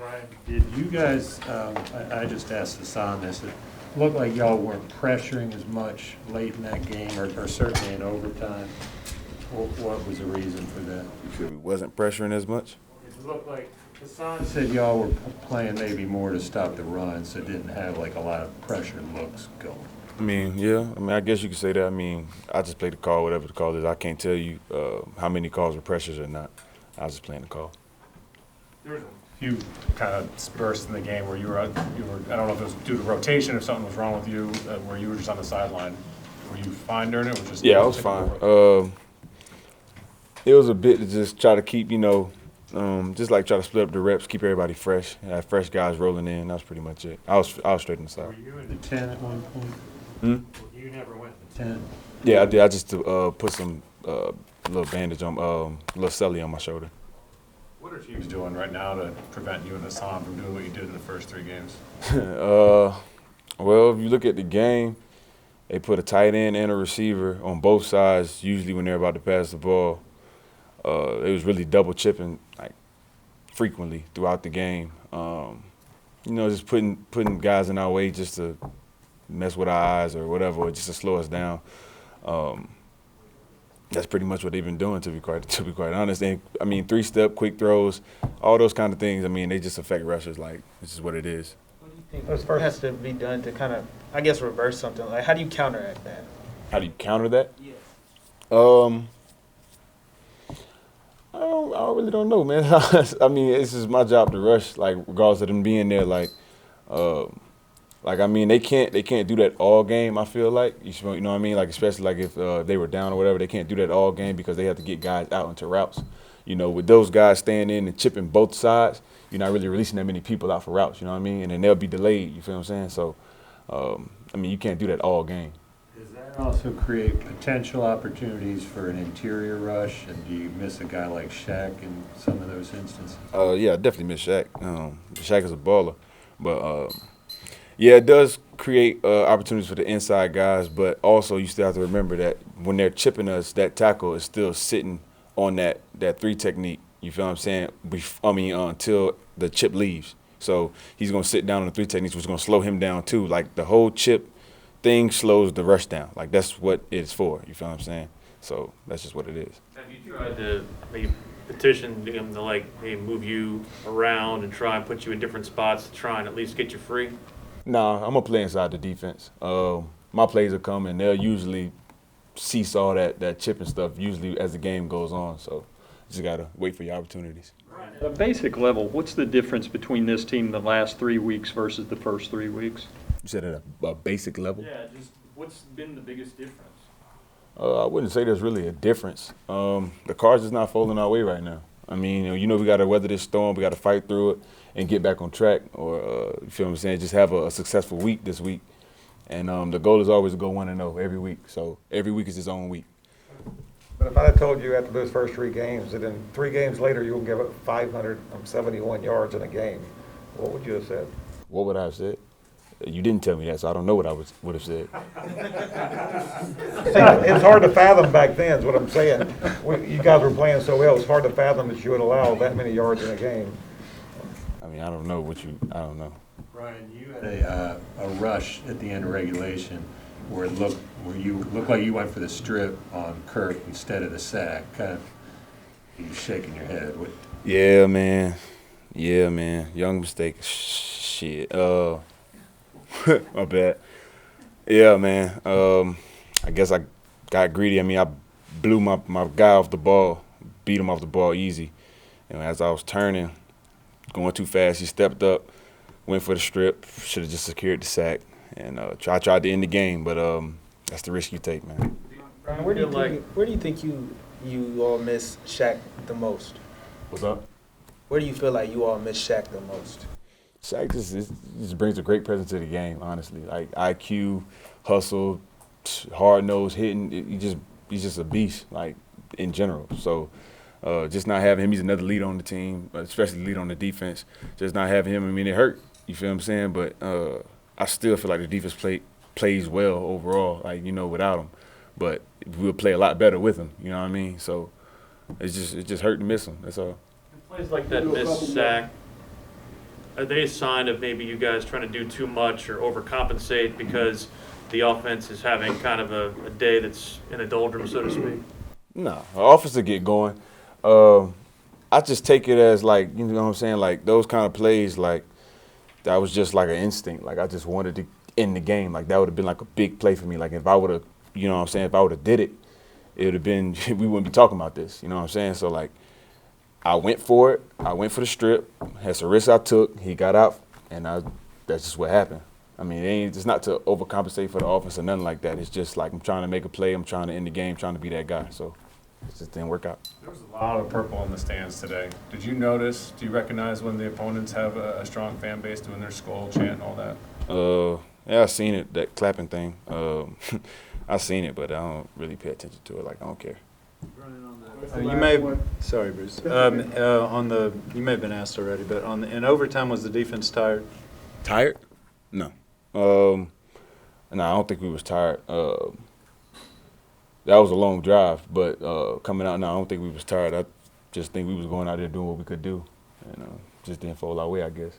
Ryan, did you guys, I just asked Hassan this, it looked like y'all weren't pressuring as much late in that game, or certainly in overtime. What was the reason for that? You feel we wasn't pressuring as much? It looked like Hassan said y'all were playing maybe more to stop the run, so didn't have like a lot of pressure looks going. I mean, yeah. I mean, I guess you could say that. I mean, I just played the call, whatever the call is. I can't tell you how many calls were pressures or not. I was just playing the call. There was a few kind of bursts in the game where you were. I don't know if it was due to rotation or something was wrong with you, where you were just on the sideline. Were you fine during it? Or just Yeah, I was fine. It was a bit to just try to keep, just like try to split up the reps, keep everybody fresh, have fresh guys rolling in. That was pretty much it. I was straight in the Were side. you in the 10 at one point? You never went in the 10? Yeah, I did. I just put some little bandage on, little celly on my shoulder. What are teams doing right now to prevent you and Hassan from doing what you did in the first 3 games? Well, if you look at the game, they put a tight end and a receiver on both sides. Usually, when they're about to pass the ball, it was really double chipping like frequently throughout the game. Just putting guys in our way just to mess with our eyes or whatever, or just to slow us down. That's pretty much what they've been doing, to be quite honest. And I mean, 3-step, quick throws, all those kind of things. I mean, they just affect rushers. Like, this is what it is. What do you think has to be done to kind of, I guess, reverse something? Like, how do you counteract that? How do you counter that? Yeah. I really don't know, man. I mean, it's just my job to rush, like, regardless of them being there. I mean, they can't do that all game. I feel like you know what I mean. Like, especially like if they were down or whatever, they can't do that all game because they have to get guys out into routes. With those guys staying in and chipping both sides, you're not really releasing that many people out for routes. You know what I mean? And then they'll be delayed. You feel what I'm saying? So, I mean, you can't do that all game. Does that also create potential opportunities for an interior rush? And do you miss a guy like Shaq in some of those instances? Yeah, I definitely miss Shaq. Shaq is a baller, but yeah, it does create opportunities for the inside guys. But also, you still have to remember that when they're chipping us, that tackle is still sitting on that 3 technique. You feel what I'm saying? Until the chip leaves. So he's gonna sit down on the 3 techniques, which is gonna slow him down too. Like, the whole chip thing slows the rush down. Like, that's what it's for. You feel what I'm saying? So that's just what it is. Have you tried to maybe petition them to maybe move you around and try and put you in different spots to try and at least get you free? Nah, I'm gonna play inside the defense. My plays will come and they'll usually seesaw that chip and stuff usually as the game goes on. So just gotta wait for your opportunities. At a basic level, what's the difference between this team the last 3 weeks versus the first 3 weeks? You said at a basic level? Yeah, just what's been the biggest difference? I wouldn't say there's really a difference. The cards is not folding our way right now. I mean, we got to weather this storm. We got to fight through it and get back on track. Or you feel what I'm saying? Just have a successful week this week. And the goal is always to go 1-0 every week. So every week is its own week. But if I had told you after those first 3 games that in 3 games later you'll give up 571 yards in a game, what would you have said? What would I have said? You didn't tell me that, so I don't know what I would have said. See, it's hard to fathom back then is what I'm saying. You guys were playing so well, it's hard to fathom that you would allow that many yards in a game. I mean, I don't know. Ryan, you had a rush at the end of regulation where you looked like you went for the strip on Kirk instead of the sack. Kind of, you shaking your head. Yeah, man. Young mistake. Shit. My bad. Yeah, man. I guess I got greedy. I mean, I blew my guy off the ball, beat him off the ball easy. And as I was turning, going too fast, he stepped up, went for the strip. Should have just secured the sack. And I tried to end the game, but that's the risk you take, man. Brian, where do you think you all miss Shaq the most? What's up? Where do you feel like you all miss Shaq the most? Shaq just brings a great presence to the game, honestly. Like, IQ, hustle, hard-nosed hitting. He's just a beast, like, in general. So just not having him, he's another leader on the team, especially leader on the defense. Just not having him, I mean, it hurt. You feel what I'm saying? But I still feel like the defense plays well overall, like, without him. But we'll play a lot better with him, you know what I mean? So it just hurt to miss him, that's all. Plays like that missed sack, are they a sign of maybe you guys trying to do too much or overcompensate because the offense is having kind of a day that's in a doldrums, so to speak? No, the offense will get going. I just take it as like, you know what I'm saying, like those kind of plays, like that was just like an instinct. Like I just wanted to end the game. Like that would have been like a big play for me. Like if I would have, you know what I'm saying, if I would have did it, it would have been, we wouldn't be talking about this. You know what I'm saying? So like I went for it. I went for the strip. That's a risk I took. He got out, and that's just what happened. I mean, it's not to overcompensate for the offense or nothing like that. It's just like I'm trying to make a play. I'm trying to end the game, trying to be that guy. So it just didn't work out. There was a lot of purple in the stands today. Did you notice, do you recognize when the opponents have a strong fan base doing their skull chant and all that? Yeah, I seen it, that clapping thing. I seen it, but I don't really pay attention to it. Like I don't care. You may, sorry, Bruce. You may have been asked already, but in overtime, was the defense tired? Tired? No. No, I don't think we was tired. That was a long drive, but coming out now, I don't think we was tired. I just think we was going out there doing what we could do, and just didn't fall our way, I guess.